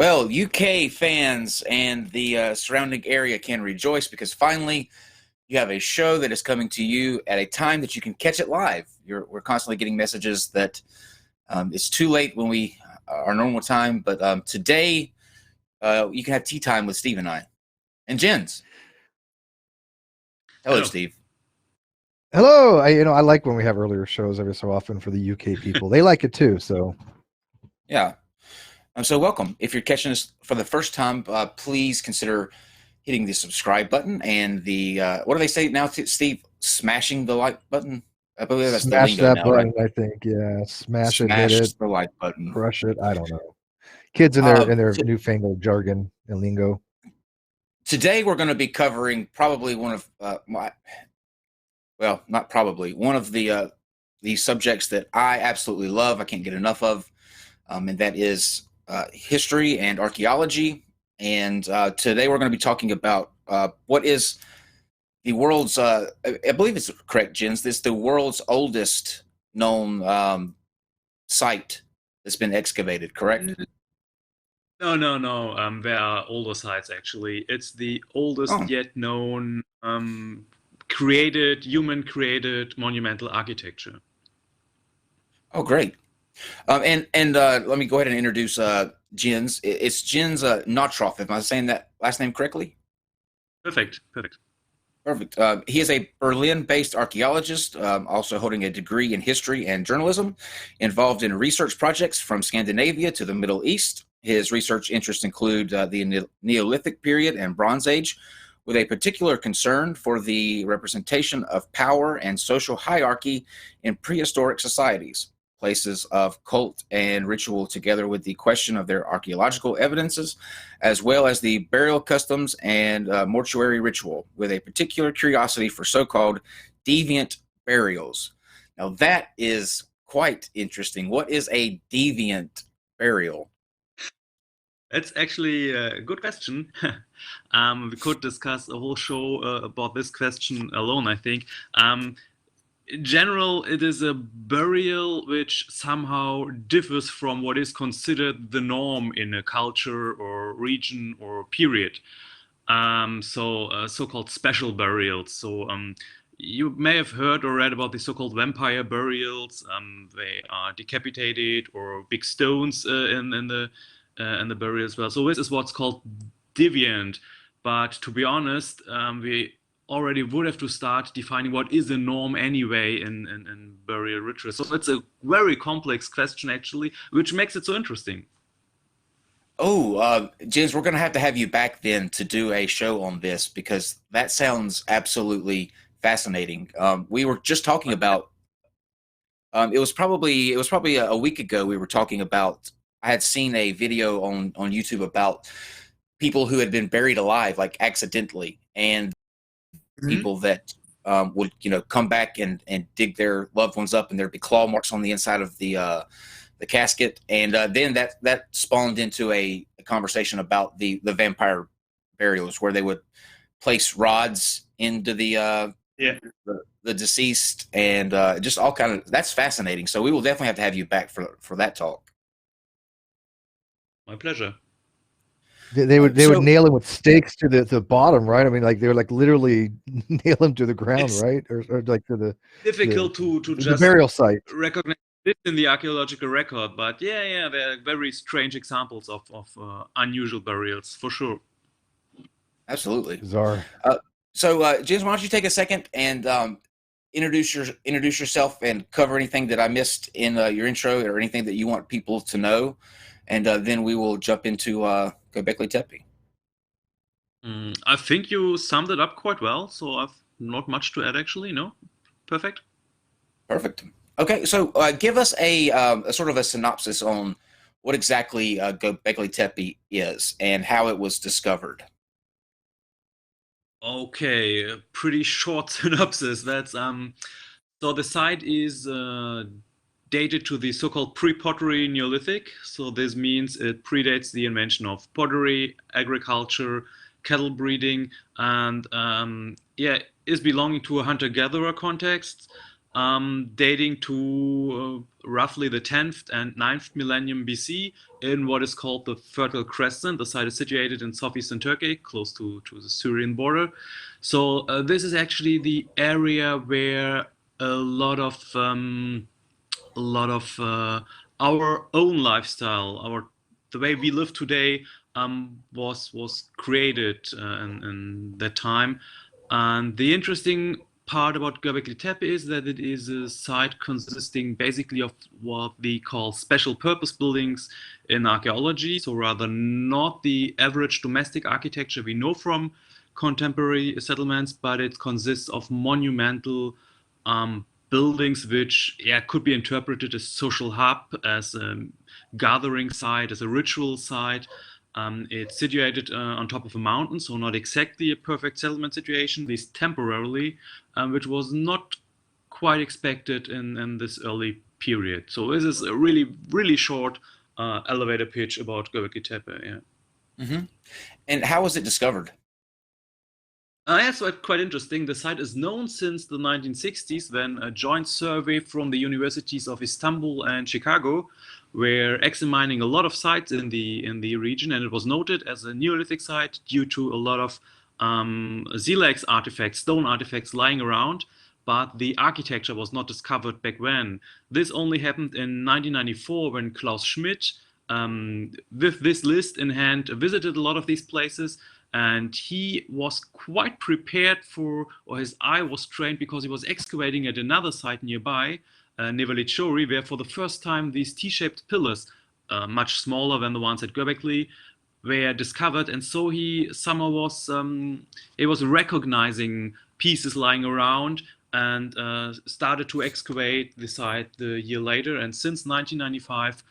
Well, UK fans and the surrounding area can rejoice because finally you have a show that is coming to you at a time that you can catch it live. We're constantly getting messages that it's too late when we our normal time, but today you can have tea time with Steve and I and Jens. Hello, Hello. Steve. Hello. I like when we have earlier shows every so often for the UK people. They like it too. So Yeah. So welcome. If you're catching us for the first time, please consider hitting the subscribe button and the what do they say now, Steve? Smashing the like button. I believe that's the smash lingo that now, button. right? I think, yeah, smash it, hit Smash it, the like button. crush it. I don't know. Kids in their T- newfangled jargon and lingo. Today we're going to be covering probably one of not probably one of the subjects that I absolutely love. I can't get enough of, and that is history and archaeology. And today we're going to be talking about what is the world's, I believe it's correct, Jens, this the world's oldest known site that's been excavated, correct? No. There are older sites actually. It's the oldest Oh, yet known human-created monumental architecture. oh, great. And let me go ahead and introduce Jens. It's Jens Notroff. Am I saying that last name correctly? Perfect. Perfect. He is a Berlin-based archaeologist, also holding a degree in history and journalism, involved in research projects from Scandinavia to the Middle East. His research interests include the Neolithic period and Bronze Age, with a particular concern for the representation of power and social hierarchy in prehistoric societies, places of cult and ritual, together with the question of their archaeological evidences, as well as the burial customs and mortuary ritual, with a particular curiosity for so-called deviant burials. Now, that is quite interesting. What is a deviant burial? That's actually a good question. We could discuss a whole show about this question alone, I think. In general, it is a burial which somehow differs from what is considered the norm in a culture or region or period. So-called special burials. You may have heard or read about the so-called vampire burials. They are decapitated or big stones in the burial as well. So this is what's called deviant. But to be honest, we already would have to start defining what is a norm anyway in burial rituals. So it's a very complex question actually, which makes it so interesting. Oh, Jens, we're going to have you back then to do a show on this because that sounds absolutely fascinating. We were just talking about. It was probably a week ago. We were talking about. I had seen a video on YouTube about people who had been buried alive, like accidentally, and Mhm. people that would come back and dig their loved ones up, and there'd be claw marks on the inside of the casket, and then that spawned into a conversation about the vampire burials, where they would place rods into Yeah, the deceased, and just all kind of. That's fascinating. So we will definitely have to have you back for that talk. my pleasure. They would nail him with stakes to the bottom, right? I mean, like they were like literally nail him to the ground, It's right? Or like to difficult to the just burial site. recognize this in the archaeological record, but yeah, there are very strange examples of unusual burials for sure. Absolutely. Bizarre. So, James, why don't you take a second and introduce yourself and cover anything that I missed in your intro, or anything that you want people to know, and then we will jump into Göbekli Tepe. I think you summed it up quite well, so I've not much to add actually. No, perfect. Perfect. Okay, so give us a sort of a synopsis on what exactly Göbekli Tepe is and how it was discovered. Okay, a pretty short synopsis. That's So the site is dated to the so-called pre-pottery Neolithic. So this means it predates the invention of pottery, agriculture, cattle breeding, and is belonging to a hunter-gatherer context. dating to roughly the 10th and 9th millennium BC in what is called the Fertile Crescent. The site is situated in southeastern Turkey, close to the Syrian border. So this is actually the area where a lot of our own lifestyle, the way we live today, was created in that time. And the interesting part about Göbekli Tepe is that it is a site consisting basically of what we call special purpose buildings in archaeology, so rather not the average domestic architecture we know from contemporary settlements, but it consists of monumental buildings which could be interpreted as social hub, as a gathering site, as a ritual site. It's situated on top of a mountain, so not exactly a perfect settlement situation, at least temporarily, which was not quite expected in this early period. So this is a really, really short elevator pitch about Göbekli Tepe. Yeah. Mm-hmm. And how was it discovered? Yeah, so quite interesting. The site is known since the 1960s, when a joint survey from the universities of Istanbul and Chicago were examining a lot of sites in the region, and it was noted as a Neolithic site due to a lot of silex artifacts, stone artifacts lying around, but the architecture was not discovered back then. This only happened in 1994 when Klaus Schmidt, with this list in hand, visited a lot of these places. And he was quite prepared for, or his eye was trained because he was excavating at another site nearby, Nevelitschori, where for the first time these T-shaped pillars, much smaller than the ones at Göbekli, were discovered. And so he somehow was recognizing pieces lying around and started to excavate the site the year later. And since 1995,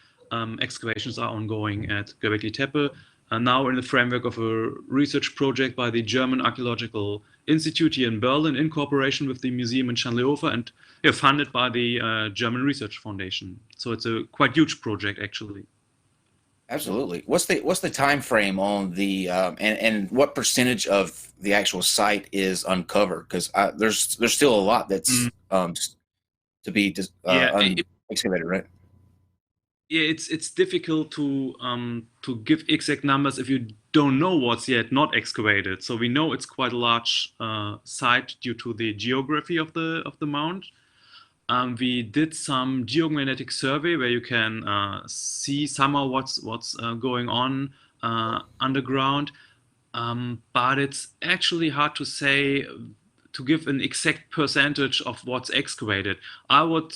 excavations are ongoing at Göbekli Tepe. Now in the framework of a research project by the German Archaeological Institute here in Berlin, in cooperation with the museum in Schandlehofer, and funded by the German Research Foundation. So it's a quite huge project, actually. Absolutely. What's the time frame on the and what percentage of the actual site is uncovered? Because there's still a lot that's to be excavated, right? Yeah, it's difficult to give exact numbers if you don't know what's yet not excavated. So we know it's quite a large site due to the geography of the mount. We did some geomagnetic survey where you can see somehow what's going on underground, but it's actually hard to say, to give an exact percentage of what's excavated. I would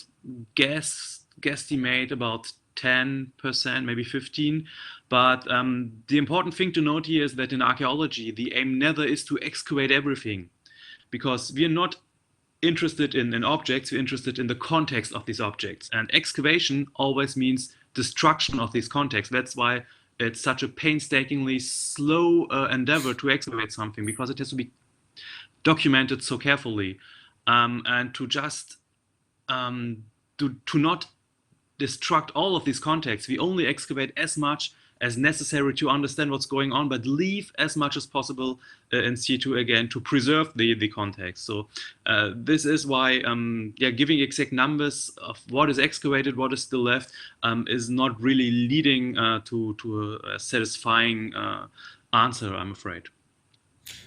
guesstimate about 10%, maybe 15%. But the important thing to note here is that in archaeology, the aim never is to excavate everything, because we are not interested in objects, we're interested in the context of these objects. And excavation always means destruction of these contexts. That's why it's such a painstakingly slow endeavor to excavate something, because it has to be documented so carefully. And to just to not destruct all of these contexts, we only excavate as much as necessary to understand what's going on, but leave as much as possible in situ again to preserve the context. So this is why giving exact numbers of what is excavated, what is still left, is not really leading to a satisfying answer, I'm afraid.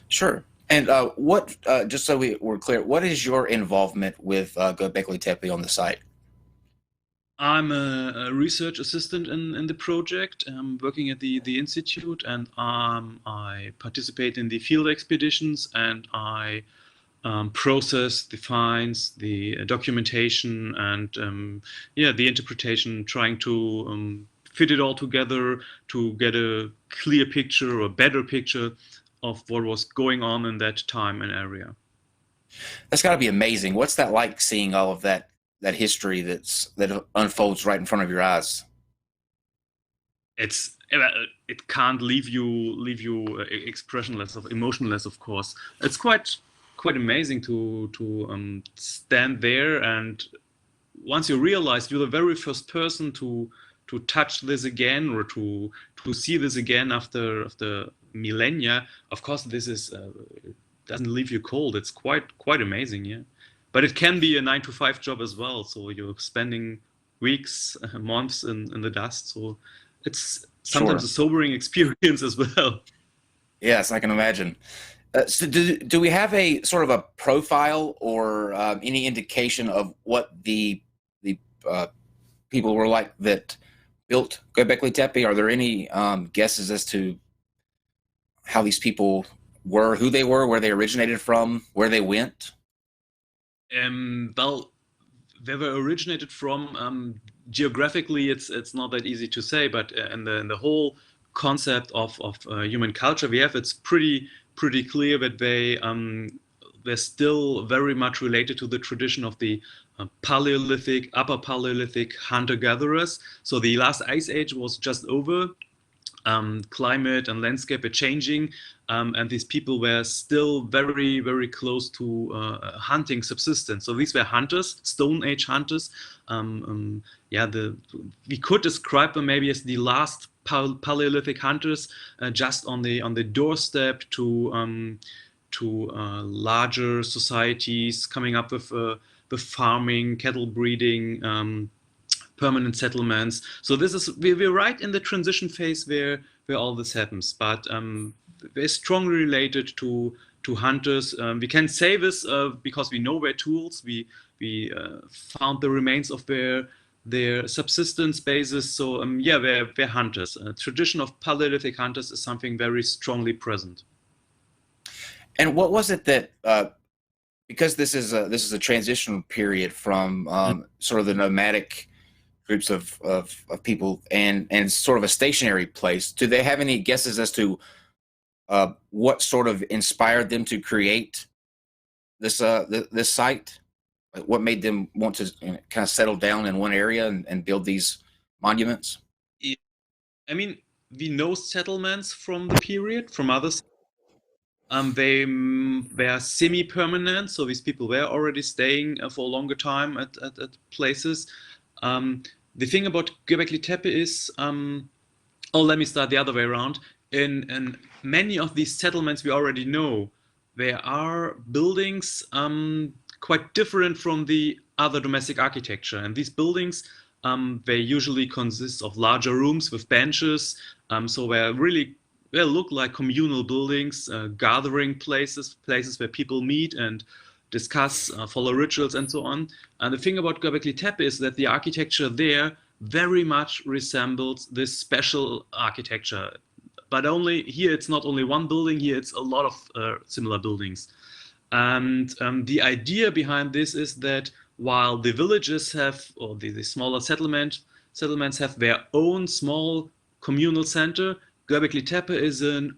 Sure. And what, just so we're clear, what is your involvement with Göbekli Tepe on the site? I'm a research assistant in the project. I'm working at the institute, and I participate in the field expeditions, and I process the finds, the documentation, and the interpretation, trying to fit it all together to get a clear picture or a better picture of what was going on in that time and area. That's got to be amazing. What's that like, seeing all of that history that unfolds right in front of your eyes? It can't leave you expressionless, emotionless. Of course, it's quite amazing to stand there, and once you realize you're the very first person to touch this again, or to see this again after millennia. Of course, this is it doesn't leave you cold. It's quite amazing, yeah. but it can be a 9-to-5 job as well. So you're spending weeks, months in the dust. So it's sometimes a sobering experience as well. Yes, I can imagine. So do we have a sort of a profile or any indication of what the people were like that built Göbekli Tepe? Are there any guesses as to how these people were, who they were, where they originated from, where they went? Well, they were originated from geographically. It's not that easy to say, but in the whole concept of human culture we have, it's pretty clear that they're still very much related to the tradition of the Paleolithic, Upper Paleolithic hunter-gatherers. So the last ice age was just over. Climate and landscape are changing, and these people were still very, very close to hunting subsistence. So these were hunters, Stone Age hunters. We could describe them maybe as the last Paleolithic hunters, just on the doorstep to larger societies, coming up with farming, cattle breeding, permanent settlements. So we're right in the transition phase where all this happens, but they're strongly related to hunters. We can say this because we know their tools. We found the remains of their subsistence bases. So they're hunters. Tradition of Paleolithic hunters is something very strongly present. And what was it that because this is a transition period from sort of the nomadic groups of people and sort of a stationary place, do they have any guesses as to what sort of inspired them to create this site? Like what made them want to kind of settle down in one area and build these monuments? I mean, we know settlements from the period, from others. They are semi-permanent, so these people were already staying for a longer time at places. The thing about Göbekli Tepe is, let me start the other way around. In many of these settlements we already know, there are buildings quite different from the other domestic architecture. And these buildings, they usually consist of larger rooms with benches. So they look like communal buildings, gathering places where people meet and discuss, follow rituals and so on. And the thing about Göbekli Tepe is that the architecture there very much resembles this special architecture. But here it's not only one building, here it's a lot of similar buildings. And the idea behind this is that while the villages have, or the smaller settlements have their own small communal center, Göbekli Tepe is a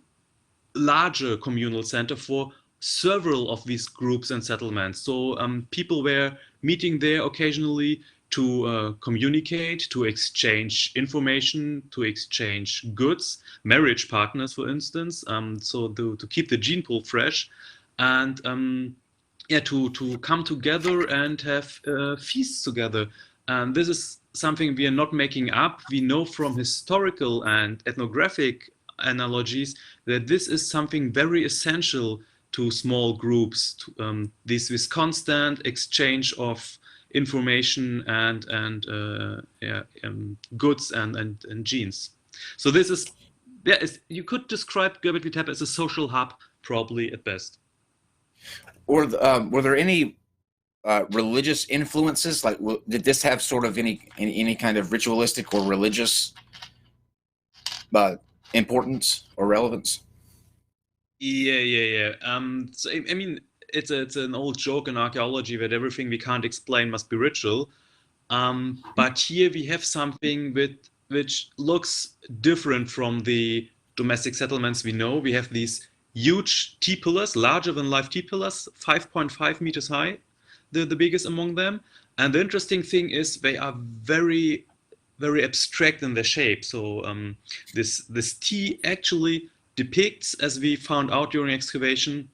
larger communal center for several of these groups and settlements. So people were meeting there occasionally to communicate, to exchange information, to exchange goods, marriage partners, for instance, so to keep the gene pool fresh, and to come together and have feasts together. And this is something we are not making up. We know from historical and ethnographic analogies that this is something very essential to small groups, this constant exchange of information and goods and genes. So this is, you could describe Göbekli Tepe as a social hub, probably at best. Or were there any religious influences? Like, did this have sort of any kind of ritualistic or religious importance or relevance? Yeah. So, I mean, it's an old joke in archaeology that everything we can't explain must be ritual. But here we have something which looks different from the domestic settlements we know. We have these huge T-pillars, larger than life T-pillars, 5.5 meters high, the biggest among them. And the interesting thing is they are very, very abstract in their shape. So this T actually depicts, as we found out during excavation,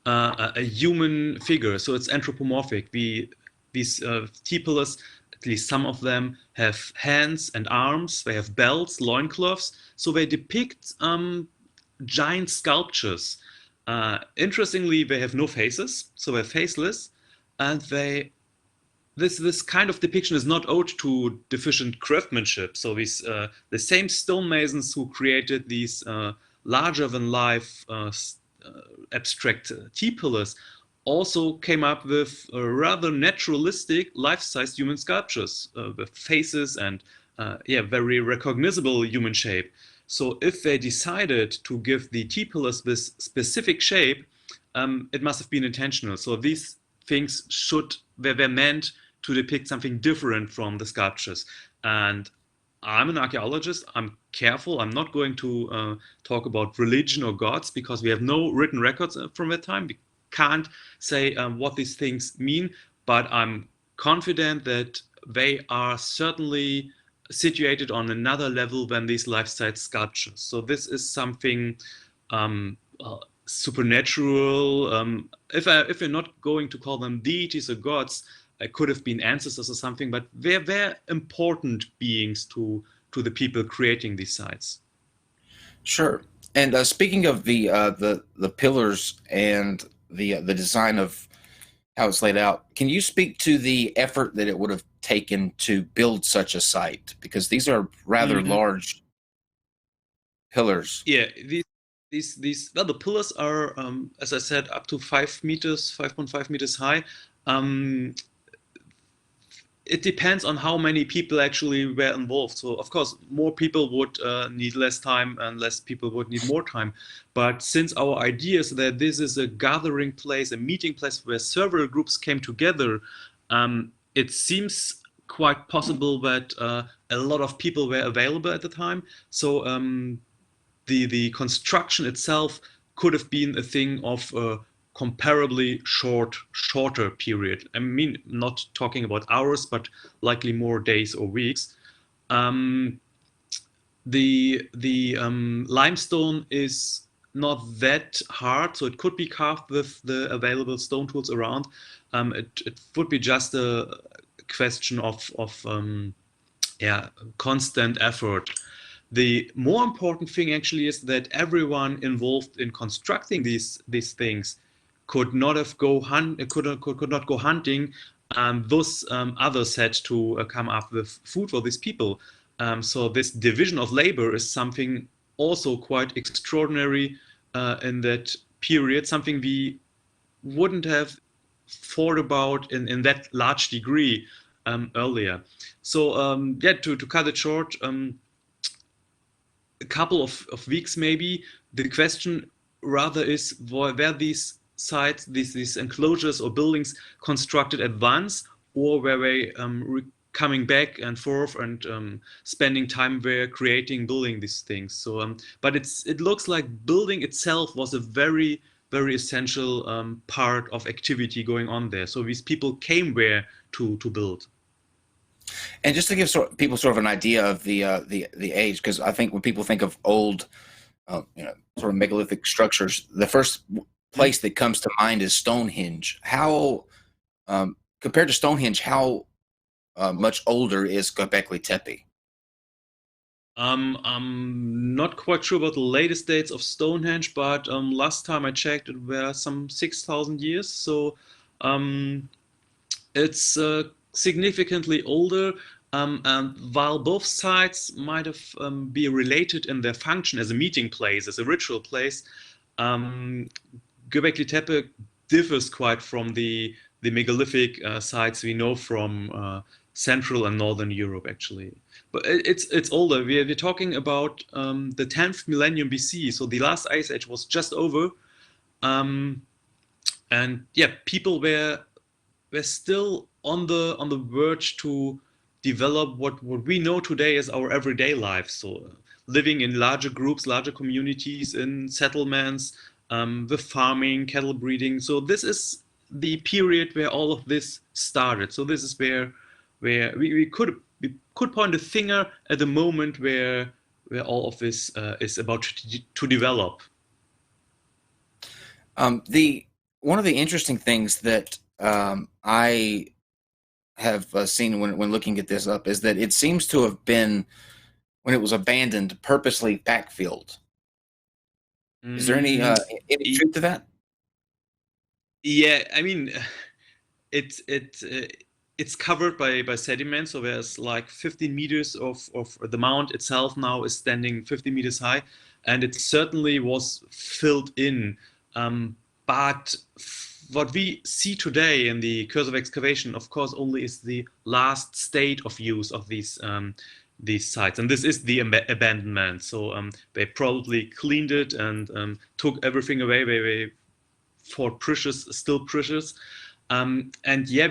a human figure. So it's anthropomorphic. These T-pillars, at least some of them, have hands and arms. They have belts, loincloths. So they depict giant sculptures. Interestingly, they have no faces, so they're faceless. and this kind of depiction is not owed to deficient craftsmanship. So these the same stonemasons who created these larger than life abstract T-pillars also came up with rather naturalistic life-sized human sculptures with faces and very recognizable human shape. So if they decided to give the T-pillars this specific shape, it must have been intentional. So these things were meant to depict something different from the sculptures. And I'm an archaeologist. I'm careful. I'm not going to talk about religion or gods because we have no written records from that time. We can't say what these things mean, but I'm confident that they are certainly situated on another level than these life-size sculptures. So this is something supernatural. If we're not going to call them deities or gods, could have been ancestors or something, but they're important beings to the people creating these sites. Sure. And speaking of the pillars and the design of how it's laid out, can you speak to the effort that it would have taken to build such a site? Because these are rather large pillars. Yeah, the pillars are, as I said, up to 5 meters, 5.5 meters high. It depends on how many people actually were involved. So of course, more people would need less time and less people would need more time. But since our idea is that this is a gathering place, a meeting place where several groups came together, it seems quite possible that a lot of people were available at the time. So the construction itself could have been a thing of comparably shorter period. I mean, not talking about hours, but likely more days or weeks. The limestone is not that hard, so it could be carved with the available stone tools around. It would be just a question of constant effort. The more important thing actually is that everyone involved in constructing these things could not go hunting, and thus others had to come up with food for these people. So this division of labor is something also quite extraordinary in that period, something we wouldn't have thought about in that large degree earlier. So to cut it short, a couple of weeks maybe, the question rather is were these sites, these enclosures or buildings constructed at once, or were they coming back and forth and spending time there building these things? So but it looks like building itself was a very essential part of activity going on there. So these people came there to build. And just to give people sort of an idea of the age, because I think when people think of old, sort of megalithic structures, the first place that comes to mind is Stonehenge. How, compared to Stonehenge, how much older is Göbekli Tepe? I'm not quite sure about the latest dates of Stonehenge, but last time I checked, it were some 6,000 years. So it's significantly older, and while both sites might have be related in their function as a meeting place, as a ritual place, Göbekli Tepe differs quite from the megalithic sites we know from Central and Northern Europe, actually. But it's older. We're talking about the 10th millennium BC, so the last ice age was just over, and people were still on the verge to develop what we know today as our everyday life. So living in larger groups, larger communities, in settlements, with farming, cattle breeding. So this is the period where all of this started. So this is where we could point a finger at the moment where all of this is about to develop. One of the interesting things that I have seen when looking at this up is that it seems to have been, when it was abandoned, purposely backfilled. Is there any truth to that? Yeah, I mean, it's covered by sediment, so there's like 15 meters of the mount itself now is standing 50 meters high, and it certainly was filled in. But what we see today in the course of excavation, of course, only is the last state of use of these sites, and this is the abandonment. So they probably cleaned it and took everything away. They thought precious, still precious, and yeah,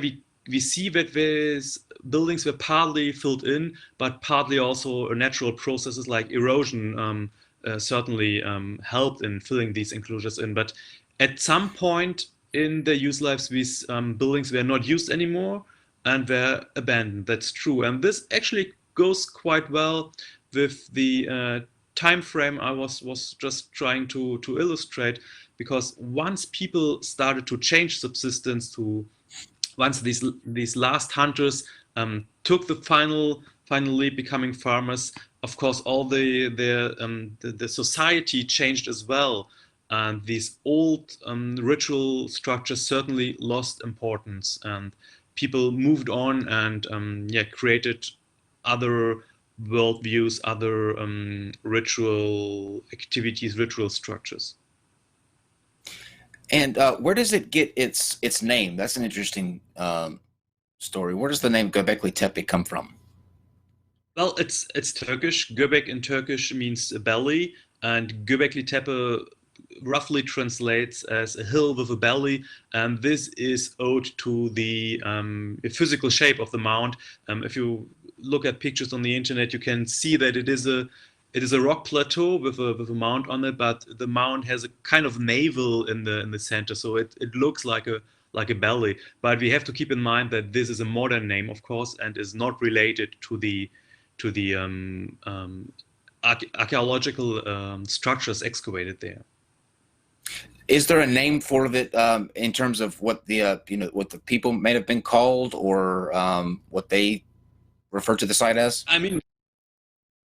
we see that these buildings were partly filled in, but partly also natural processes like erosion certainly helped in filling these enclosures in. But at some point in their use lives, these buildings were not used anymore and were abandoned. That's true. And this actually goes quite well with the time frame I was just trying to illustrate, because once people started to change subsistence once these last hunters took the finally becoming farmers, of course, all the society changed as well, and these old ritual structures certainly lost importance, and people moved on and created other worldviews, other ritual activities, ritual structures. And where does it get its name? That's an interesting story. Where does the name Göbekli Tepe come from? Well, it's Turkish. Göbek in Turkish means belly, and Göbekli Tepe roughly translates as a hill with a belly, and this is owed to the physical shape of the mount. If you look at pictures on the internet, you can see that it is a rock plateau with a mount on it, but the mount has a kind of navel in the center, so it looks like a belly. But we have to keep in mind that this is a modern name, of course, and is not related to the archaeological structures excavated there. Is there a name for it in terms of what what the people may have been called, or what they refer to the site as? I mean,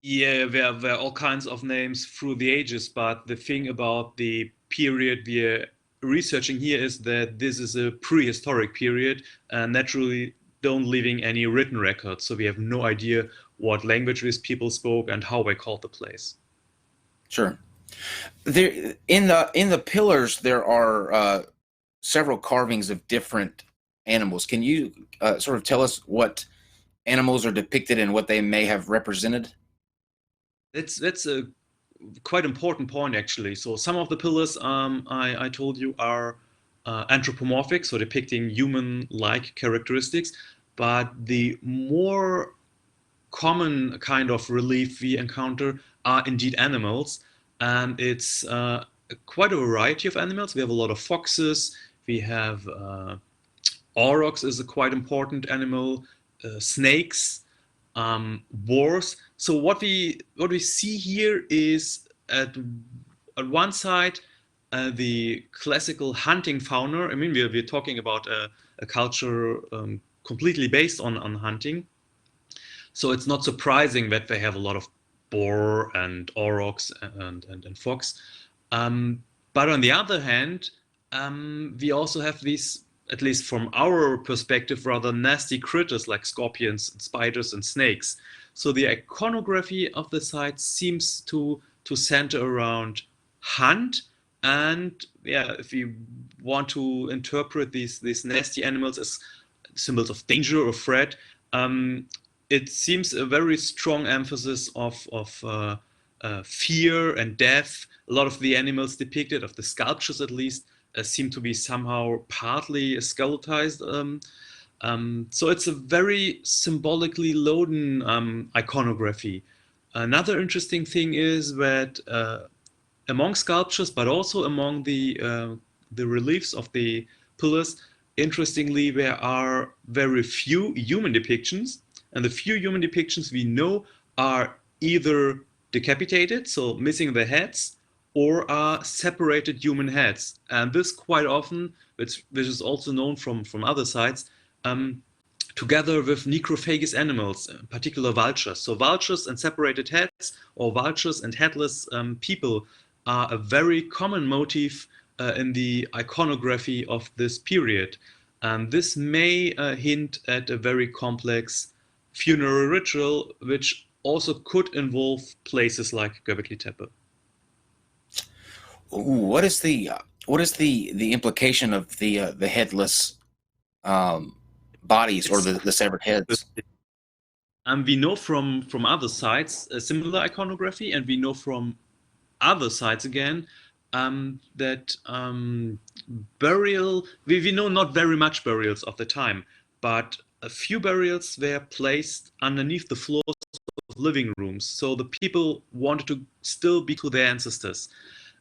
yeah, there are all kinds of names through the ages, but the thing about the period we're researching here is that this is a prehistoric period, and naturally don't leaving any written records, so we have no idea what languages people spoke and how they called the place. Sure. There in the pillars there are several carvings of different animals. Can you sort of tell us what animals are depicted and what they may have represented? That's a quite important point, actually. So some of the pillars I told you are anthropomorphic, so depicting human-like characteristics, but the more common kind of relief we encounter are indeed animals, and it's quite a variety of animals. We have a lot of foxes, we have aurochs is a quite important animal, snakes, boars. So what we see here is at one side the classical hunting fauna. I mean, we're talking about a culture completely based on hunting. So it's not surprising that they have a lot of boar and aurochs and fox. But on the other hand, we also have these, at least from our perspective, rather nasty critters like scorpions, and spiders, and snakes. So the iconography of the site seems to center around hunt, and yeah, if you want to interpret these nasty animals as symbols of danger or threat, it seems a very strong emphasis of fear and death. A lot of the animals depicted, of the sculptures at least, seem to be somehow partly skeletized. So it's a very symbolically loaded iconography. Another interesting thing is that among sculptures, but also among the reliefs of the pillars, interestingly, there are very few human depictions. And the few human depictions we know are either decapitated, so missing the heads, or are separated human heads. And this quite often, which is also known from other sites, together with necrophagous animals, in particular vultures. So vultures and separated heads, or vultures and headless people, are a very common motif in the iconography of this period. And this may hint at a very complex funeral ritual, which also could involve places like Göbekli Tepe. What is the implication of the headless bodies or the severed heads? And we know from other sites a similar iconography, and we know from other sites again that burial, we know not very much burials of the time, but a few burials were placed underneath the floors of living rooms. So the people wanted to still be to their ancestors.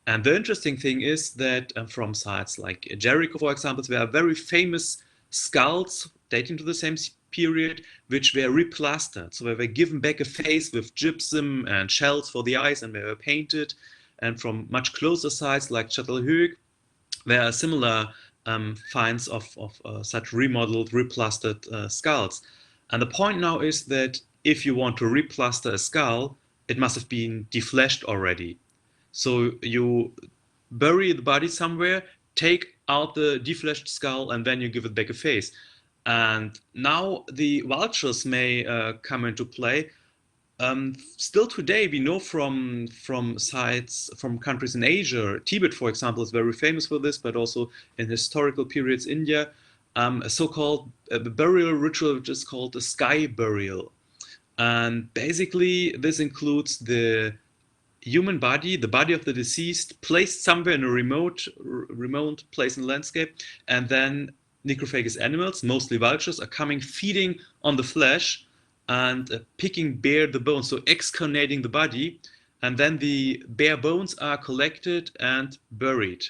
And the interesting thing is that from sites like Jericho, for example, there are very famous skulls dating to the same period, which were replastered. So they were given back a face with gypsum and shells for the eyes, and they were painted. And from much closer sites like Çatalhöyük, there are similar finds of such remodeled, replastered skulls. And the point now is that if you want to replaster a skull, it must have been defleshed already. So you bury the body somewhere, take out the defleshed skull, and then you give it back a face. And now the vultures may come into play. Still today, we know from sites from countries in Asia, Tibet, for example, is very famous for this, but also in historical periods, India, a so-called burial ritual, which is called the sky burial. And basically, this includes the human body, the body of the deceased, placed somewhere in a remote place in the landscape, and then necrophagous animals, mostly vultures, are coming, feeding on the flesh and picking bare the bones, so excarnating the body, and then the bare bones are collected and buried.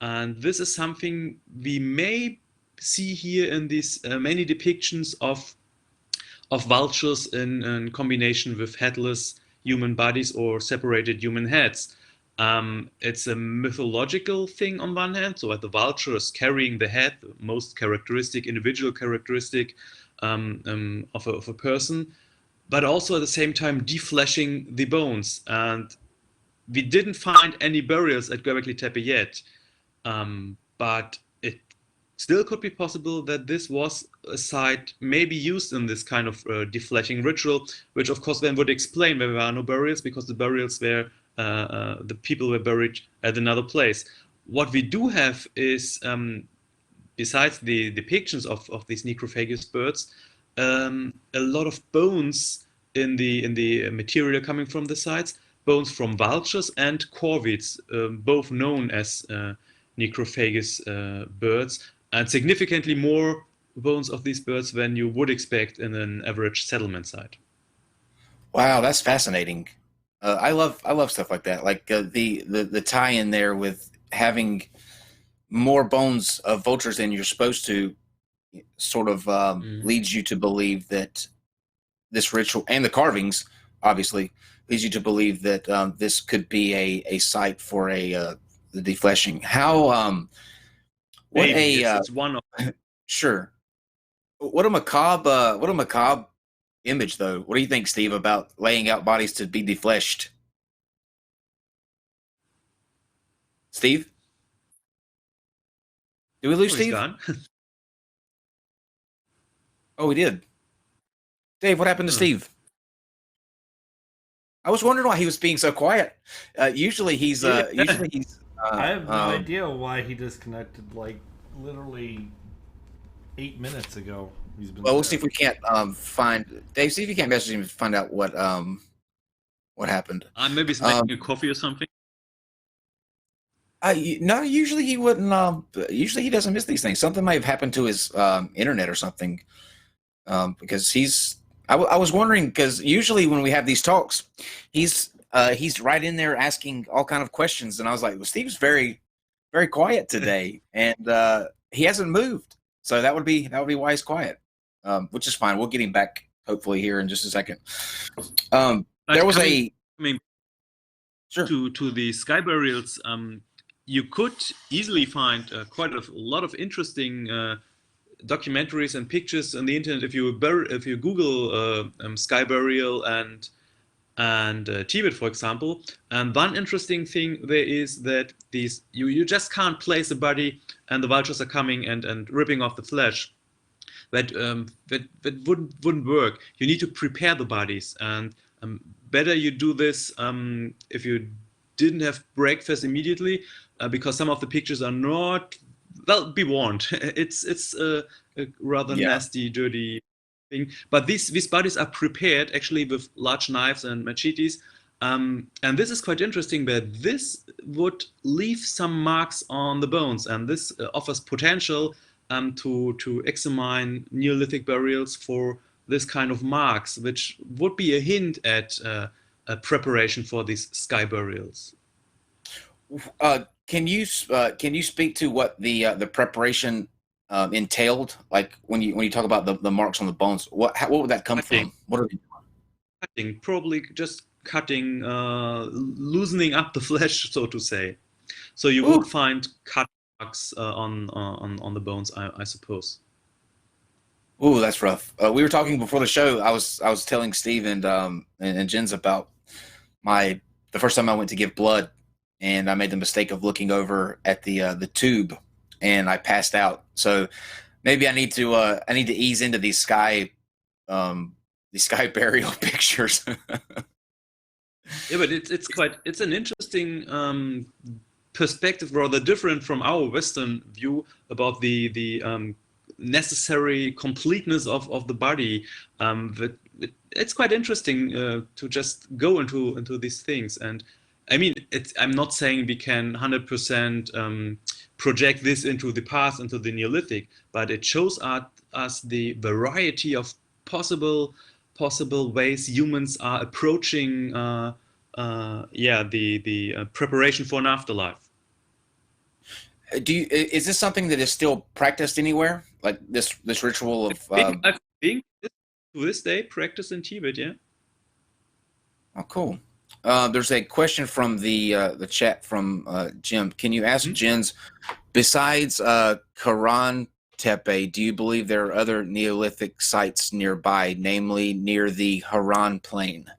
And this is something we may see here in these many depictions of vultures in combination with headless human bodies or separated human heads. It's a mythological thing on one hand, so the vulture is carrying the head, the most characteristic, individual characteristic of a person, but also at the same time defleshing the bones. And we didn't find any burials at Göbekli Tepe yet, but it still could be possible that this was a site maybe used in this kind of defleshing ritual, which of course then would explain why there are no burials, because the burials were, the people were buried at another place. What we do have is, besides the depictions of these necrophagous birds, a lot of bones in the material coming from the sites, bones from vultures and corvids, both known as necrophagous birds, and significantly more bones of these birds than you would expect in an average settlement site. Wow, that's fascinating. I love stuff like that. Like the tie in there with having more bones of vultures than you're supposed to, sort of leads you to believe that this ritual, and the carvings obviously leads you to believe that this could be a site for the defleshing. How what Maybe, a it's one of sure. What a macabre image, though. What do you think, Steve, about laying out bodies to be defleshed? Steve? Did we lose Steve? gone. Oh, we did. Dave, what happened to Steve? I was wondering why he was being so quiet. Usually he's I have no idea why he disconnected, like, literally 8 minutes ago. He's been. Well, we'll see if we can't find Dave. See if you can't message him to find out what happened. Maybe he's making a coffee or something. No, usually he wouldn't. Usually he doesn't miss these things. Something might have happened to his internet or something. Because he's. I was wondering, because usually when we have these talks, he's right in there asking all kind of questions, and I was like, well, Steve's very, very quiet today, and he hasn't moved, so that would be why he's quiet, which is fine. We'll get him back hopefully here in just a second. There was sure to the sky burials. You could easily find quite a lot of interesting documentaries and pictures on the internet if you Google sky burial and and Tibet, for example. And one interesting thing there is that these you just can't place the body and the vultures are coming and ripping off the flesh. That wouldn't work. You need to prepare the bodies, and better you do this if you didn't have breakfast immediately, because some of the pictures are not. Well, be warned. It's a rather nasty, dirty thing. But these bodies are prepared actually with large knives and machetes. And this is quite interesting, but this would leave some marks on the bones, and this offers potential to examine Neolithic burials for this kind of marks, which would be a hint at a preparation for these sky burials. Can you speak to what the preparation entailed? Like when you talk about the marks on the bones, what would that come from? What are they doing? Cutting, probably just cutting, loosening up the flesh, so to say. So you would find cut marks on the bones, I suppose. Ooh, that's rough. We were talking before the show. I was telling Steve and Jens about the first time I went to give blood, and I made the mistake of looking over at the tube, and I passed out. So maybe I need to ease into these sky burial pictures. Yeah, but it's an interesting perspective, rather different from our Western view about the necessary completeness of the body. It's quite interesting to just go into these things. And I mean, I'm not saying we can 100% project this into the past, into the Neolithic, but it shows us the variety of possible ways humans are approaching the preparation for an afterlife. Is this something that is still practiced anywhere, like this ritual of? I think to this day practiced in Tibet. Yeah. Oh, cool. There's a question from the chat from Jim. Can you ask Jens, besides Göbekli Tepe, do you believe there are other Neolithic sites nearby, namely near the Haran Plain?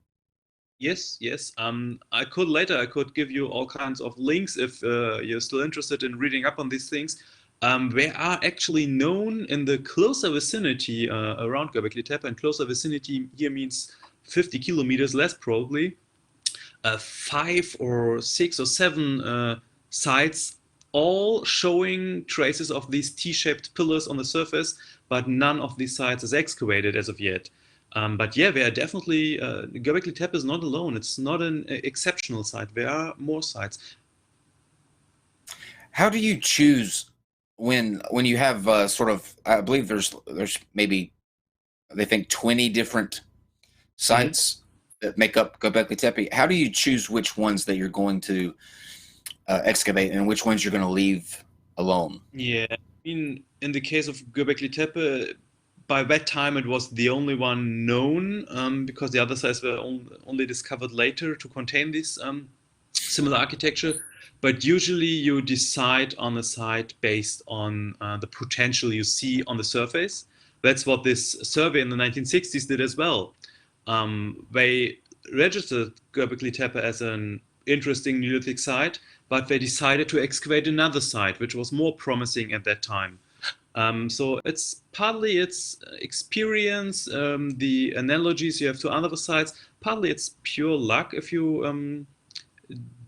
Yes. I could give you all kinds of links if you're still interested in reading up on these things. There are actually known in the closer vicinity around Göbekli Tepe, and closer vicinity here means 50 kilometers less probably, 5 or 6 or 7 sites, all showing traces of these T-shaped pillars on the surface, but none of these sites is excavated as of yet. But yeah, there are definitely, Göbekli Tepe is not alone. It's not an exceptional site. There are more sites. How do you choose when you have sort of, I believe there's maybe, they think 20 different sites that make up Göbekli Tepe. How do you choose which ones that you're going to excavate and which ones you're going to leave alone? Yeah, in the case of Göbekli Tepe, by that time it was the only one known, because the other sites were only discovered later to contain this similar architecture. But usually you decide on a site based on the potential you see on the surface. That's what this survey in the 1960s did as well. They registered Göbekli Tepe as an interesting Neolithic site, but they decided to excavate another site, which was more promising at that time. So it's partly its experience, the analogies you have to other sites, partly it's pure luck if you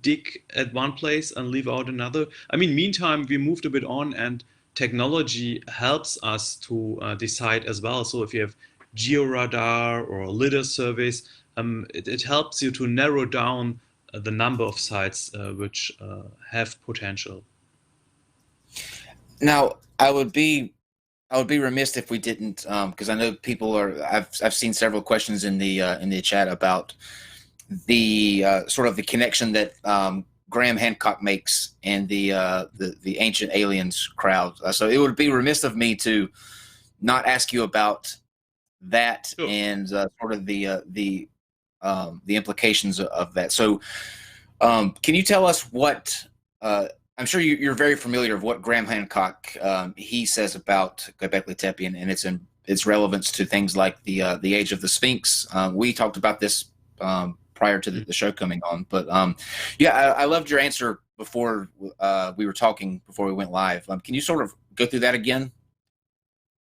dig at one place and leave out another. I mean, meantime, we moved a bit on, and technology helps us to decide as well. So if you have georadar or lidar surveys, it helps you to narrow down the number of sites which have potential. Now, I would be remiss if we didn't, because I know people are. I've seen several questions in the chat about the sort of the connection that Graham Hancock makes and the Ancient Aliens crowd. So it would be remiss of me to not ask you about that and sort of the implications of that. So, can you tell us what? I'm sure you're very familiar with what Graham Hancock he says about Göbekli Tepe and its relevance to things like the age of the Sphinx. We talked about this prior to the show coming on. But yeah, I loved your answer before we were talking, before we went live. Can you sort of go through that again?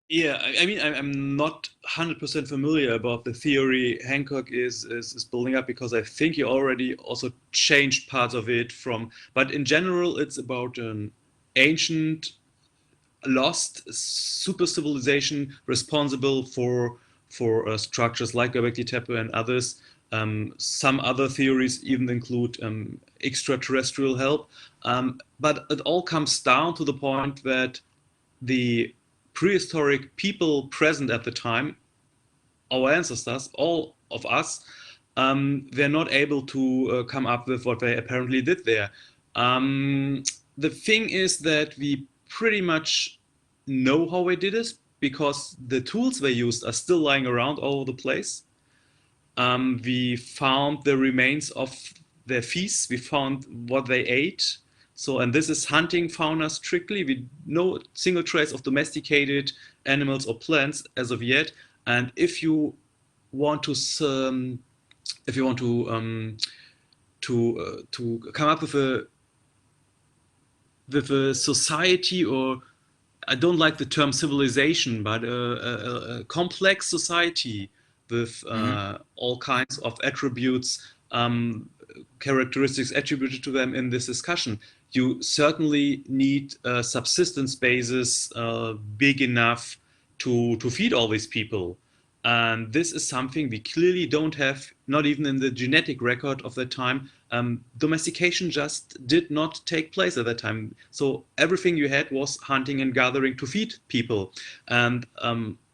Yeah, I mean, I'm not 100% familiar about the theory Hancock is building up, because I think he already also changed parts of it from. But in general, it's about an ancient, lost super civilization responsible for structures like Göbekli Tepe and others. Some other theories even include extraterrestrial help. But it all comes down to the point that the prehistoric people present at the time, our ancestors, all of us, they're not able to come up with what they apparently did there. The thing is that we pretty much know how they did it, because the tools they used are still lying around all over the place. We found the remains of their feasts. We found what they ate. So, and this is hunting fauna strictly. We no single trace of domesticated animals or plants as of yet. And if you want to come up with a society, or I don't like the term civilization, but a complex society with all kinds of attributes, characteristics attributed to them in this discussion, you certainly need subsistence bases big enough to feed all these people. And this is something we clearly don't have, not even in the genetic record of that time. Domestication just did not take place at that time. So everything you had was hunting and gathering to feed people. And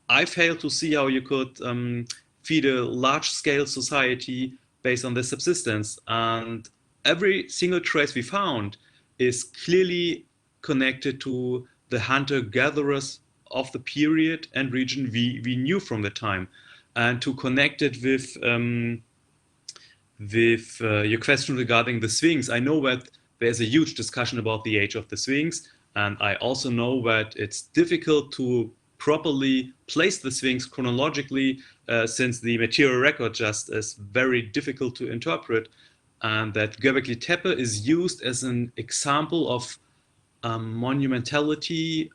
I fail to see how you could feed a large-scale society based on this subsistence. And every single trace we found is clearly connected to the hunter-gatherers of the period and region we knew from the time. And to connect it with your question regarding the Sphinx, I know that there's a huge discussion about the age of the Sphinx, and I also know that it's difficult to properly place the Sphinx chronologically, since the material record just is very difficult to interpret, and that Göbekli Tepe is used as an example of monumentality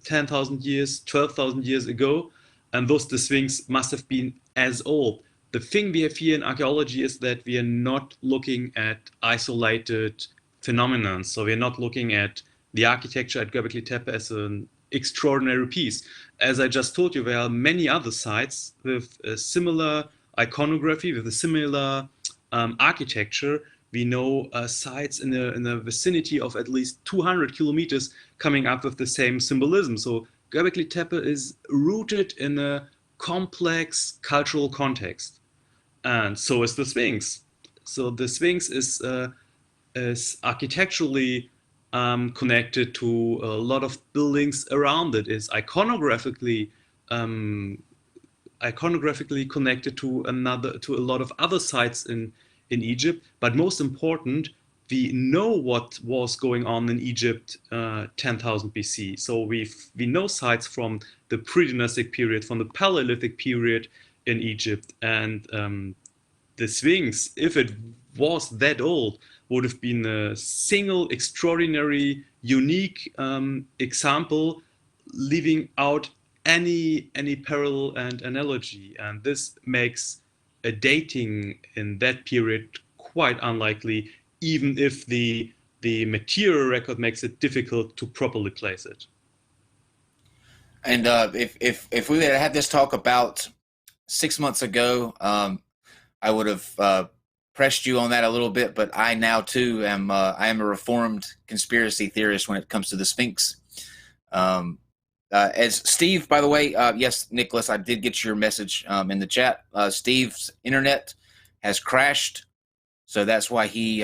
10,000 years, 12,000 years ago, and thus the Sphinx must have been as old. The thing we have here in archaeology is that we are not looking at isolated phenomena. So we are not looking at the architecture at Göbekli Tepe as an extraordinary piece. As I just told you, there are many other sites with a similar iconography, with a similar architecture. We know sites in the vicinity of at least 200 kilometers coming up with the same symbolism. So Göbekli Tepe is rooted in a complex cultural context. And so is the Sphinx. So the Sphinx is architecturally connected to a lot of buildings around it, is iconographically connected to a lot of other sites in Egypt. But most important, we know what was going on in Egypt 10,000 BC. So we know sites from the pre-dynastic period, from the Paleolithic period in Egypt. And the Sphinx, if it was that old, would have been a single, extraordinary, unique example, leaving out any parallel and analogy. And this makes a dating in that period quite unlikely, even if the material record makes it difficult to properly place it. And if we had had this talk about 6 months ago, I would have pressed you on that a little bit, but I now too am I am a reformed conspiracy theorist when it comes to the Sphinx. As Steve, by the way, yes, Nicholas, I did get your message in the chat. Steve's internet has crashed, so that's why he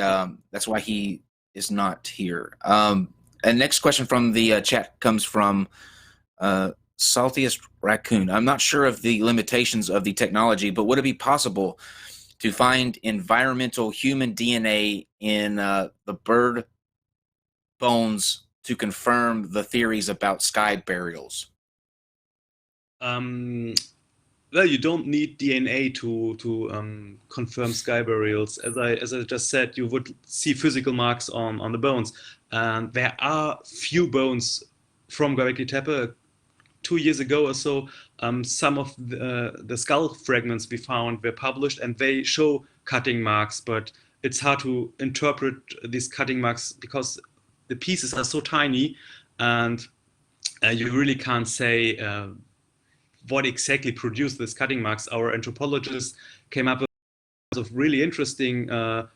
is not here. And next question from the chat comes from Saltiest Raccoon. I'm not sure of the limitations of the technology, but would it be possible to find environmental human DNA in the bird bones to confirm the theories about sky burials? well, you don't need DNA to confirm sky burials. As I just said, you would see physical marks on the bones, and there are few bones from Göbekli Tepe. 2 years ago or so, some of the skull fragments we found were published, and they show cutting marks, but it's hard to interpret these cutting marks because the pieces are so tiny, and you really can't say what exactly produced these cutting marks. Our anthropologists came up with really interesting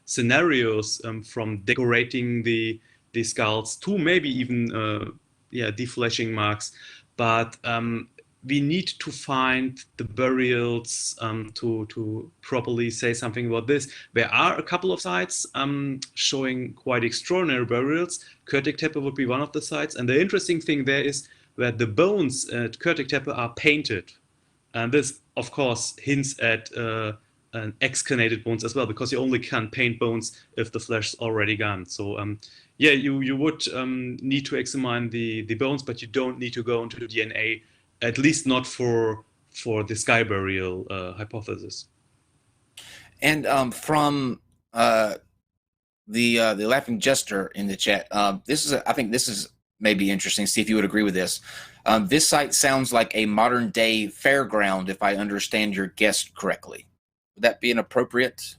scenarios from decorating the skulls to maybe even defleshing marks. But we need to find the burials to properly say something about this. There are a couple of sites showing quite extraordinary burials. Göbekli Tepe would be one of the sites. And the interesting thing there is that the bones at Göbekli Tepe are painted. And this, of course, hints at an excavated bones as well, because you only can paint bones if the flesh is already gone. So yeah, you would need to examine the bones, but you don't need to go into the DNA, at least not for the sky burial hypothesis. And from the laughing jester in the chat, I think this is maybe interesting. See if you would agree with this. This site sounds like a modern day fairground, if I understand your guest correctly. Would that be an appropriate?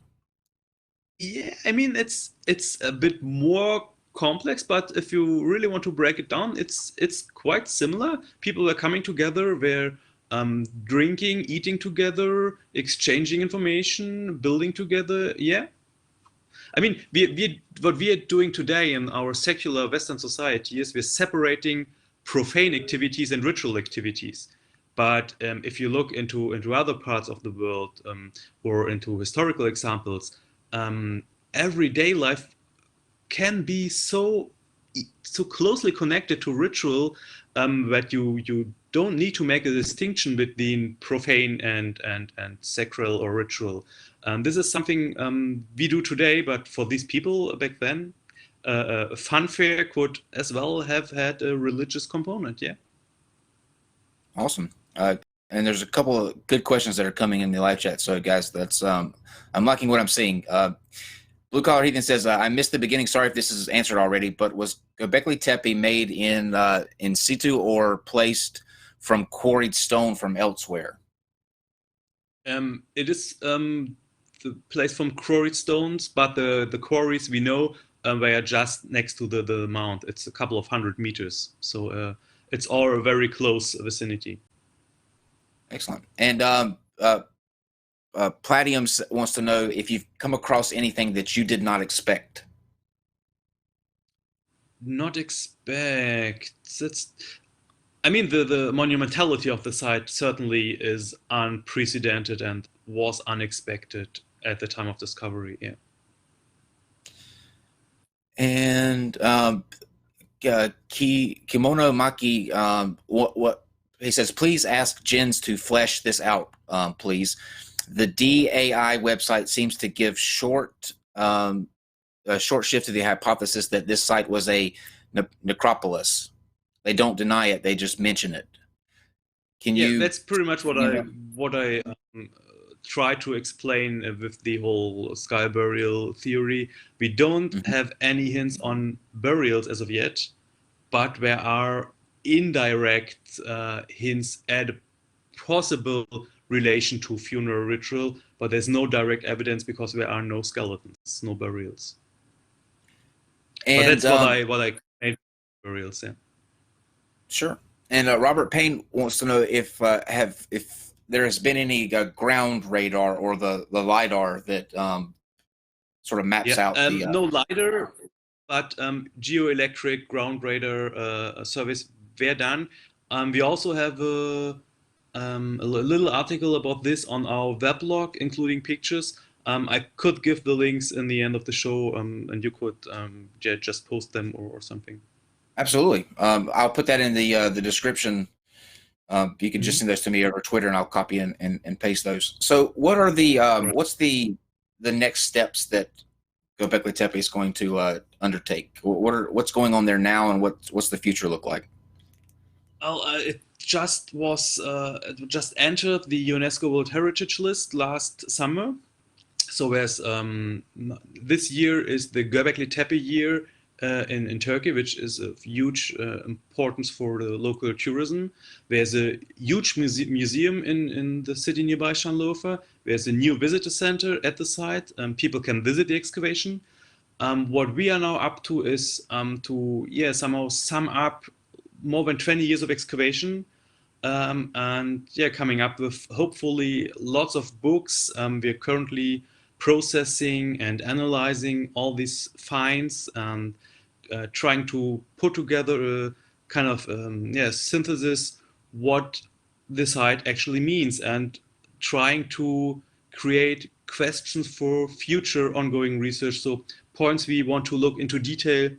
Yeah, I mean, it's a bit more complex, but if you really want to break it down, it's quite similar. People are coming together, they're drinking, eating together, exchanging information, building together. Yeah. I mean, what we are doing today in our secular Western society is we're separating profane activities and ritual activities. But if you look into other parts of the world or into historical examples, everyday life can be so closely connected to ritual that you don't need to make a distinction between profane and sacral or ritual. This is something we do today, but for these people back then, a fun fair could as well have had a religious component. Yeah. Awesome. And there's a couple of good questions that are coming in the live chat. So guys, that's I'm liking what I'm seeing. Blue Collar Heathen says, I missed the beginning. Sorry if this is answered already, but was Göbekli Tepe made in situ or placed from quarried stone from elsewhere? It is the place from quarried stones, but the quarries we know they are just next to the mount. It's a couple of 100 meters, so it's all a very close vicinity. Excellent. And Platium wants to know if you've come across anything that you did not expect. Not expect. I mean, the monumentality of the site certainly is unprecedented and was unexpected at the time of discovery. Yeah. And Kimono Maki, what he says, please ask Jens to flesh this out, please. The DAI website seems to give a short shift to the hypothesis that this site was a necropolis. They don't deny it; they just mention it. Yeah, that's pretty much what I try to explain with the whole sky burial theory. We don't have any hints on burials as of yet, but there are indirect hints at a possible relation to funeral ritual, but there's no direct evidence because there are no skeletons, no burials. And but that's what I made burials. Yeah. Sure. And Robert Payne wants to know if there has been any ground radar or the LiDAR that sort of maps out the... No LiDAR, but geoelectric ground radar service were done. We also have a little article about this on our weblog, including pictures. I could give the links in the end of the show, and you could just post them or something. Absolutely. I'll put that in the description. You can just send those to me over Twitter, and I'll copy and paste those. So, what are the what's the next steps that Göbekli Tepe is going to undertake? What's going on there now, and what's the future look like? Well, just entered the UNESCO World Heritage List last summer. So this year is the Göbekli Tepe year in Turkey, which is of huge importance for the local tourism. There's a huge museum in the city nearby Şanlıurfa. There's a new visitor center at the site. People can visit the excavation. What we are now up to is to somehow sum up more than 20 years of excavation, and coming up with hopefully lots of books. We're currently processing and analyzing all these finds and trying to put together a kind of synthesis what the site actually means, and trying to create questions for future ongoing research. So points we want to look into detail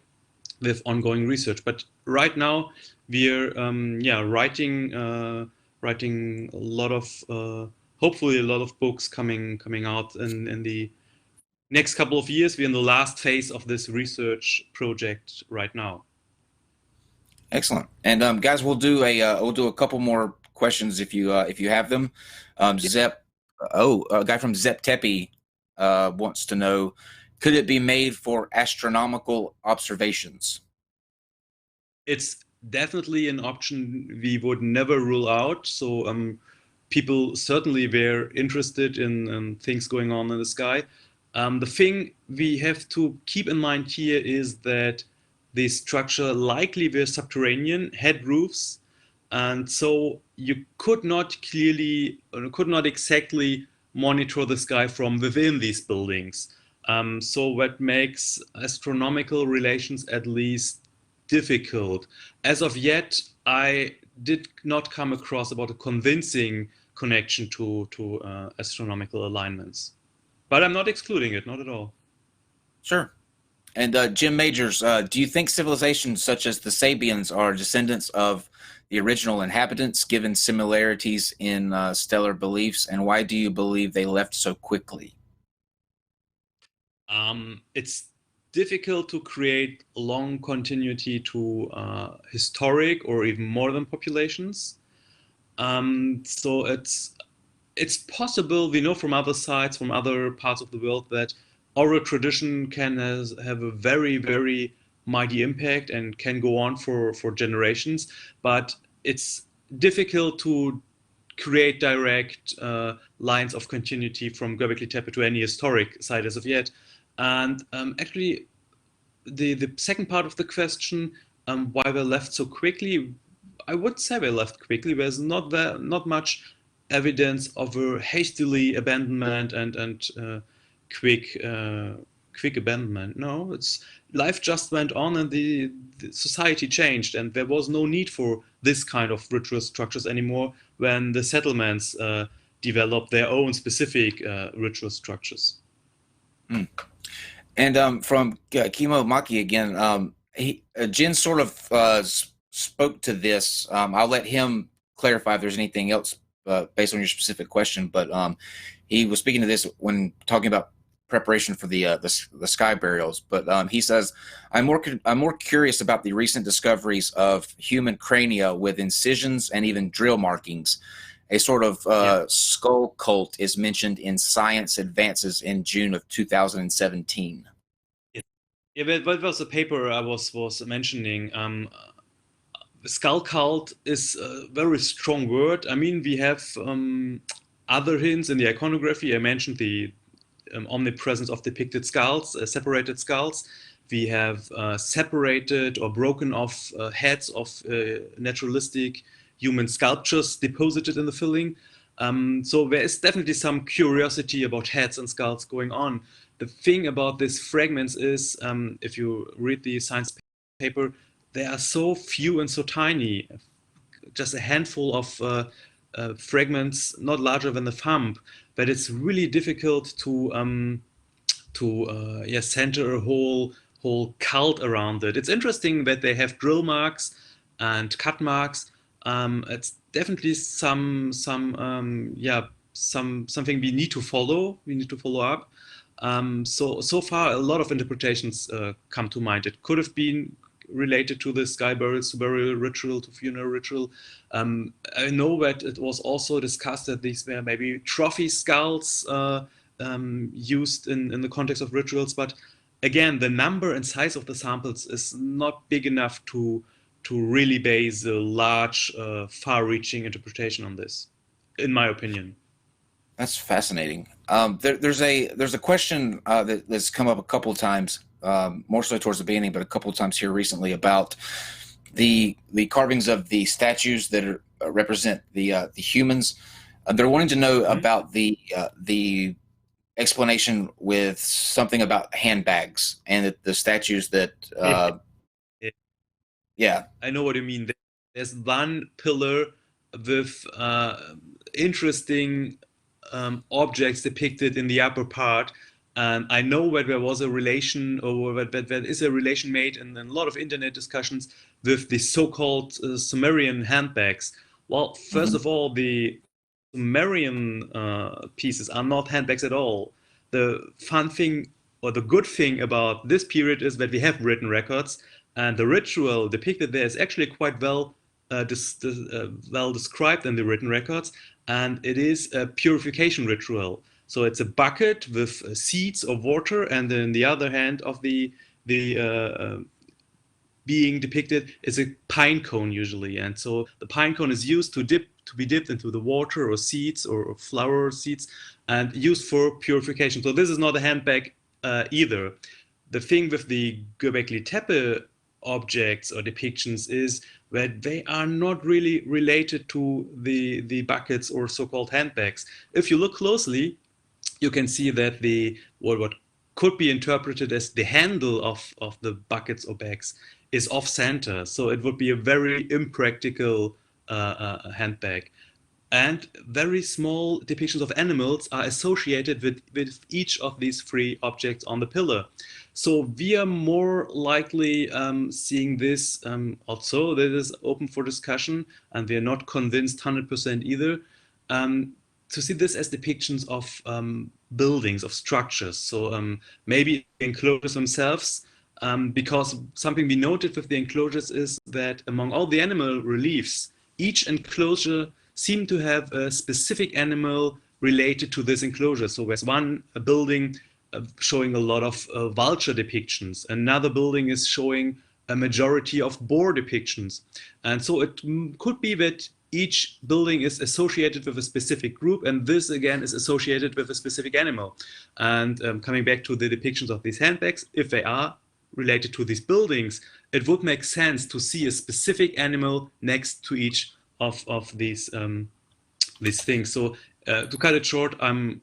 with ongoing research. But right now we're writing a lot of hopefully a lot of books coming out in the next couple of years. We're in the last phase of this research project right now. Excellent. And guys, we'll do a couple more questions if you have them. Zep, a guy from Zep Tepe wants to know, could it be made for astronomical observations? It's definitely an option we would never rule out. So people certainly were interested in things going on in the sky. The thing we have to keep in mind here is that the structure likely were subterranean, had roofs, and so you could not exactly monitor the sky from within these buildings. So that makes astronomical relations at least difficult. As of yet, I did not come across about a convincing connection to astronomical alignments. But I'm not excluding it, not at all. Sure. And Jim Majors, do you think civilizations such as the Sabians are descendants of the original inhabitants, given similarities in stellar beliefs, and why do you believe they left so quickly? It's difficult to create long continuity to historic or even modern populations. So it's possible, we know from other sites, from other parts of the world, that oral tradition can have a very, very mighty impact and can go on for generations, but it's difficult to create direct lines of continuity from Göbekli Tepe to any historic site as of yet. And actually, the second part of the question, why they left so quickly, I would say they left quickly. There's not much evidence of a hastily abandonment and quick abandonment. No, life just went on, and the society changed, and there was no need for this kind of ritual structures anymore when the settlements developed their own specific ritual structures. Mm. And from Kimo Maki again, Jen sort of spoke to this. I'll let him clarify if there's anything else based on your specific question, but he was speaking to this when talking about preparation for the sky burials. But he says, I'm more curious about the recent discoveries of human crania with incisions and even drill markings. A sort of skull cult is mentioned in Science Advances in June of 2017. Yeah, that was the paper I was mentioning. Skull cult is a very strong word. I mean, we have other hints in the iconography. I mentioned the omnipresence of depicted skulls, separated skulls. We have separated or broken off heads of naturalistic human sculptures deposited in the filling. So there is definitely some curiosity about heads and skulls going on. The thing about these fragments is, if you read the science paper, they are so few and so tiny, just a handful of fragments, not larger than the thumb, that it's really difficult to center a whole cult around it. It's interesting that they have drill marks and cut marks. It's definitely something we need to follow. We need to follow up. So far, a lot of interpretations come to mind. It could have been related to the sky burials, to burial ritual, to funeral ritual. I know that it was also discussed that these were maybe trophy skulls used in the context of rituals, but again, the number and size of the samples is not big enough to really base a large, far-reaching interpretation on this, in my opinion. That's fascinating. There's a question that's come up a couple of times, more so towards the beginning, but a couple of times here recently about the carvings of the statues that represent the humans. They're wanting to know about the explanation with something about handbags and the statues that. Yeah, I know what you mean. There's one pillar with interesting objects depicted in the upper part, and I know that there was a relation, or that there is a relation made in a lot of internet discussions with the so-called Sumerian handbags. Well, first of all, the Sumerian pieces are not handbags at all. The fun thing, or the good thing about this period, is that we have written records, and the ritual depicted there is actually quite well described in the written records, and it is a purification ritual. So it's a bucket with seeds of water, and then the other hand of the being depicted is a pine cone usually, and so the pine cone is used to be dipped into the water or seeds or flower seeds, and used for purification. So this is not a handbag either. The thing with the Göbekli Tepe objects or depictions is that they are not really related to the buckets or so-called handbags. If you look closely, you can see that what could be interpreted as the handle of the buckets or bags is off center. So it would be a very impractical handbag. And very small depictions of animals are associated with each of these three objects on the pillar. So we are more likely seeing this, also that is open for discussion, and we are not convinced 100% either, to see this as depictions of buildings, of structures. So maybe enclosures themselves, because something we noted with the enclosures is that among all the animal reliefs, each enclosure seemed to have a specific animal related to this enclosure. So there's a building showing a lot of vulture depictions. Another building is showing a majority of boar depictions. And so it could be that each building is associated with a specific group, and this again is associated with a specific animal. And coming back to the depictions of these handbags, if they are related to these buildings, it would make sense to see a specific animal next to each of these things. So to cut it short, I'm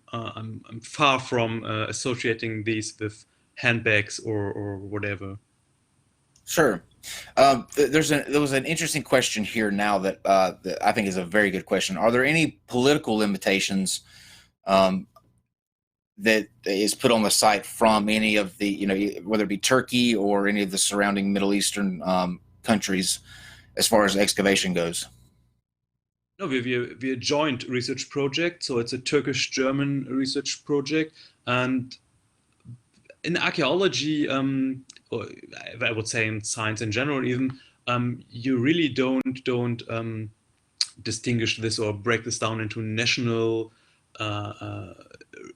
far from associating these with handbags or whatever. Sure. There was an interesting question here now that I think is a very good question. Are there any political limitations that is put on the site from any of the, whether it be Turkey or any of the surrounding Middle Eastern countries as far as excavation goes? No, we're a joint research project, so it's a Turkish-German research project, and in archaeology, or I would say in science in general even, you really don't distinguish this or break this down into national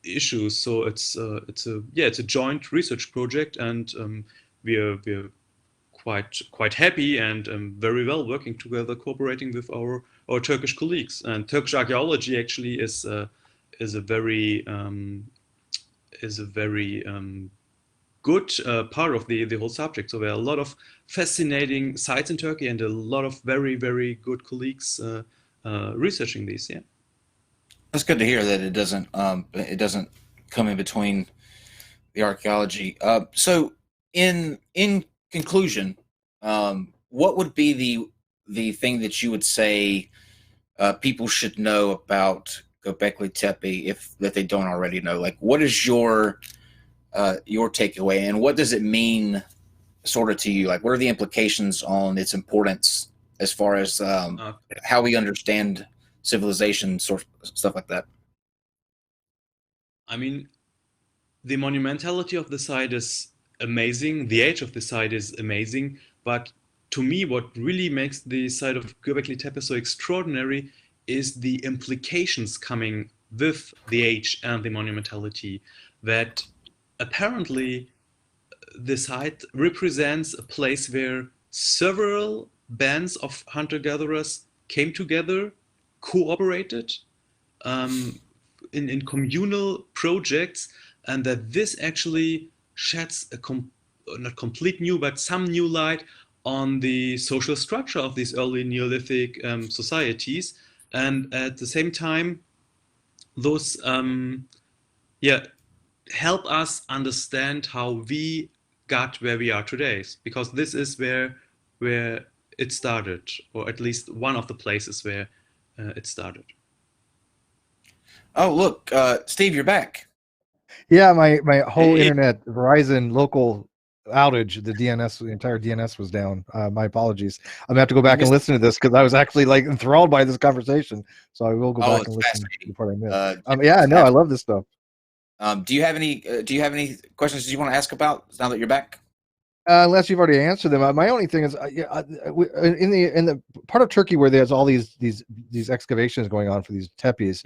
issues. So it's a joint research project, and we're quite happy and very well working together, cooperating with our Turkish colleagues. And Turkish archaeology actually is a very good part of the whole subject. So there are a lot of fascinating sites in Turkey and a lot of very, very good colleagues researching these. Yeah, that's good to hear that it doesn't come in between the archaeology. So in conclusion, what would be the thing that you would say people should know about Göbekli Tepe that they don't already know? Like, what is your takeaway, and what does it mean sort of to you? Like, what are the implications on its importance as far as how we understand civilization, sort of stuff like that? I mean, the monumentality of the site is amazing. The age of the site is amazing. But to me, what really makes the site of Göbekli Tepe so extraordinary is the implications coming with the age and the monumentality. That apparently the site represents a place where several bands of hunter-gatherers came together, cooperated in communal projects, and that this actually sheds not complete new, but some new light on the social structure of these early Neolithic societies. And at the same time, those help us understand how we got where we are today, because this is where it started, or at least one of the places where it started. Oh, look, Steve, you're back. Yeah, my whole internet Verizon local outage, the entire DNS was down. My apologies. I'm gonna have to go back and listen to this because I was actually like enthralled by this conversation. So I will go back and listen before I miss. Yeah, no, I love this stuff. Do you have any questions you want to ask about now that you're back? Unless you've already answered them. My only thing is, in the part of Turkey where there's all these excavations going on for these tepes,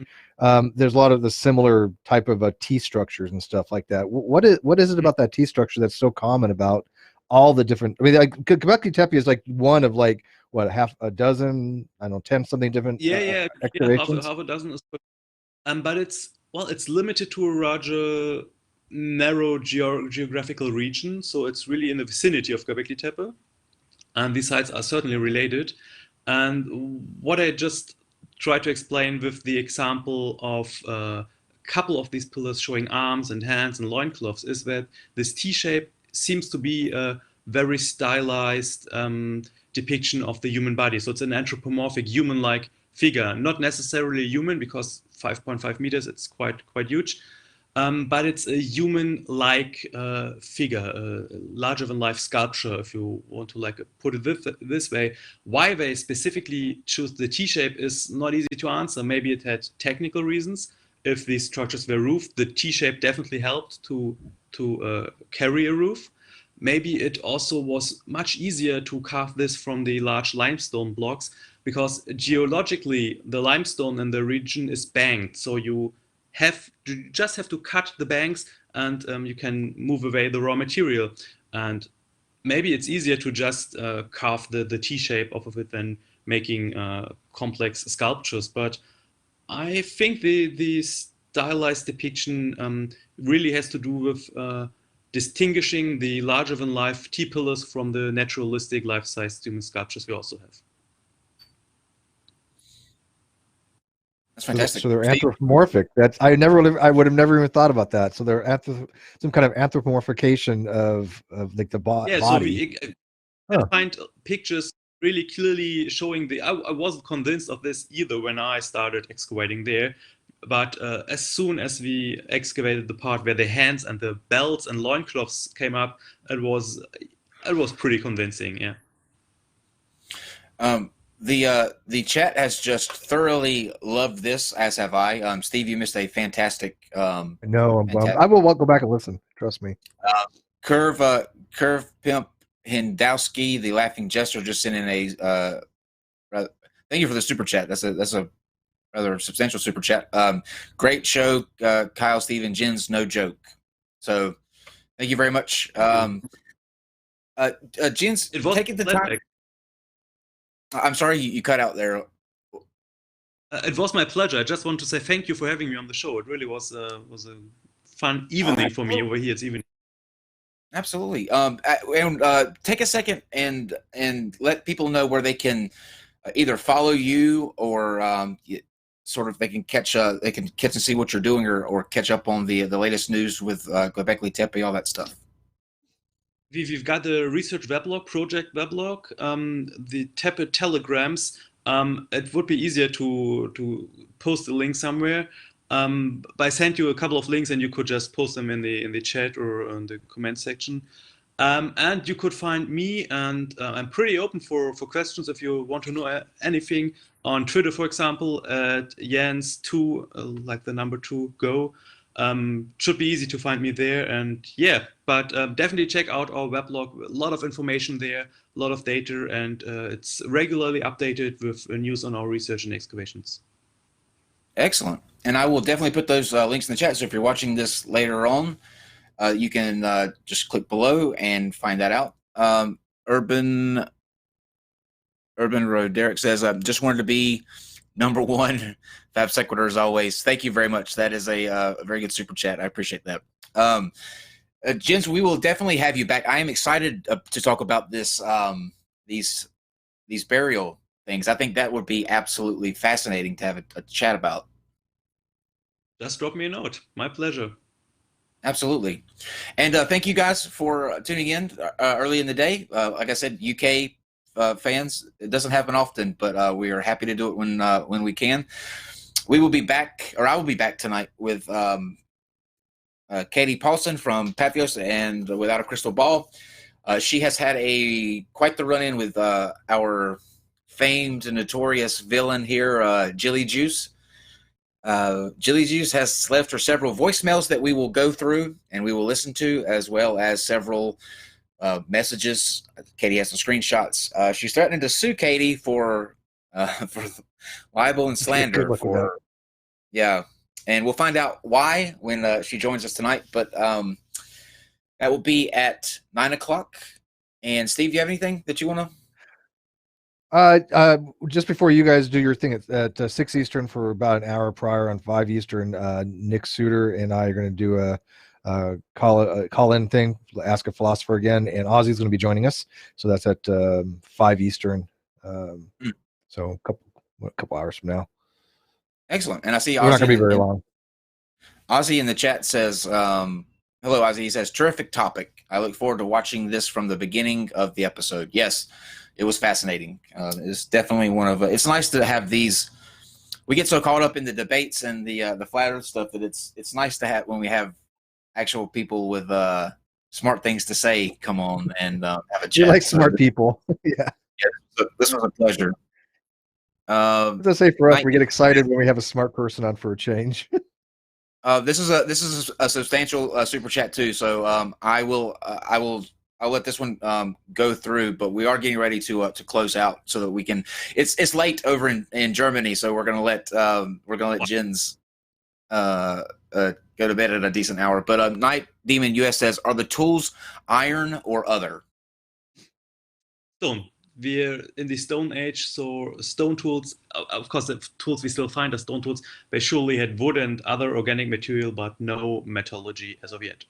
there's a lot of the similar type of T-structures and stuff like that. What is it about that T-structure that's so common about all the different? I mean, like Göbekli Tepe is like one of like what, half a dozen, I don't know, 10 something different. Excavations. Half a dozen is, but it's limited to a rather narrow geographical region, so it's really in the vicinity of Göbekli Tepe, and these sites are certainly related. And what I just tried to explain with the example of a couple of these pillars showing arms and hands and loincloths is that this T-shape seems to be a very stylized depiction of the human body. So it's an anthropomorphic human-like figure, not necessarily human, because 5.5 meters, it's quite huge. But it's a human-like figure, a larger-than-life sculpture, if you want to like put it this way. Why they specifically choose the T-shape is not easy to answer. Maybe it had technical reasons. If these structures were roofed, the T-shape definitely helped to carry a roof. Maybe it also was much easier to carve this from the large limestone blocks, because geologically the limestone in the region is banked, so you just have to cut the banks, and you can move away the raw material. And maybe it's easier to just carve the T-shape off of it than making complex sculptures. But I think the stylized depiction really has to do with distinguishing the larger-than-life T-pillars from the naturalistic life-sized human sculptures we also have. That's fantastic. So they're anthropomorphic. I would have never even thought about that. So they're some kind of anthropomorphication of like the body. So I find pictures really clearly showing I wasn't convinced of this either when I started excavating there. But as soon as we excavated the part where the hands and the belts and loincloths came up, it was pretty convincing. Yeah. The chat has just thoroughly loved this, as have I. Steve, you missed a fantastic. No, I will go back and listen. Trust me. Curve Pimp Hindowski, the Laughing Jester, just sent in a. Thank you for the super chat. That's a rather substantial super chat. Great show, Kyle, Steve, and Jen's no joke. So, thank you very much. Jen's taking the time. I'm sorry, you cut out there. It was my pleasure. I just want to say thank you for having me on the show. It really was a fun evening for me over here. It's evening. Absolutely. Take a second and let people know where they can either follow you or sort of they can catch and see what you're doing or catch up on the latest news with Gobekli Tepe, all that stuff. We've got the research weblog, project weblog, the Tepe telegrams. It would be easier to post a link somewhere. But I sent you a couple of links, and you could just post them in the chat or in the comment section. And you could find me, and I'm pretty open for questions if you want to know anything on Twitter, for example, at Jens2, like the number 2 go. Should be easy to find me there. And yeah, but definitely check out our weblog. A lot of information there, a lot of data, and it's regularly updated with news on our research and excavations. Excellent. And I will definitely put those links in the chat. So if you're watching this later on, you can just click below and find that out. Urban Road Derek says, just wanted to be #1 Fab Sequitur as always. Thank you very much. That is a very good super chat. I appreciate that. Jens, we will definitely have you back. I am excited to talk about this, these burial things. I think that would be absolutely fascinating to have a chat about. Just drop me a note. My pleasure. Absolutely. And thank you guys for tuning in early in the day. Like I said, UK fans, it doesn't happen often, but we are happy to do it when we can. We will be back, or I will be back tonight with Katie Paulson from Pathos and Without a Crystal Ball. She has had quite the run-in with our famed and notorious villain here, Jilly Juice. Jilly Juice has left her several voicemails that we will go through and we will listen to, as well as several messages. Katie has some screenshots. She's threatening to sue Katie for libel and slander. Yeah, and we'll find out why when she joins us tonight. But that will be at 9 o'clock. And Steve, do you have anything that you want to? Just before you guys do your thing at 6 Eastern for about an hour prior on 5 Eastern, Nick Suter and I are going to do a call-in thing, Ask a Philosopher again, and Ozzy's going to be joining us. So that's at 5 Eastern. So a couple hours from now. Excellent. And I see we're not going to be very long. Ozzy in the chat says, hello, Ozzy. He says, terrific topic. I look forward to watching this from the beginning of the episode. Yes, it was fascinating. It's definitely one of it's nice to have these. We get so caught up in the debates and the flat earth stuff that it's nice to have when we have actual people with smart things to say come on and have a chat. You like smart people. Yeah. This was a pleasure. As I say, for us, we get excited when we have a smart person on for a change. This is a substantial super chat too. So I'll let this one go through, but we are getting ready to close out so that we can. It's late over in Germany, so we're gonna let Jens go to bed at a decent hour. But Night Demon US says, are the tools iron or other? Stone. We're in the Stone Age, so stone tools, of course, the tools we still find are stone tools. They surely had wood and other organic material, but no metallurgy as of yet.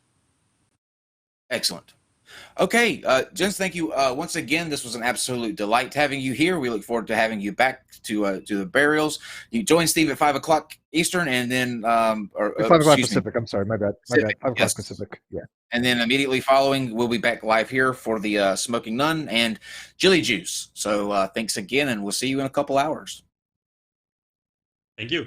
Excellent. Okay, Jens, thank you once again. This was an absolute delight having you here. We look forward to having you back to the burials. You join Steve at 5 o'clock Eastern, and then 5 o'clock Pacific. I'm sorry, my bad. Pacific, 5 o'clock yes. Pacific. Yeah. And then immediately following, we'll be back live here for the Smoking Nun and Jilly Juice. So thanks again, and we'll see you in a couple hours. Thank you.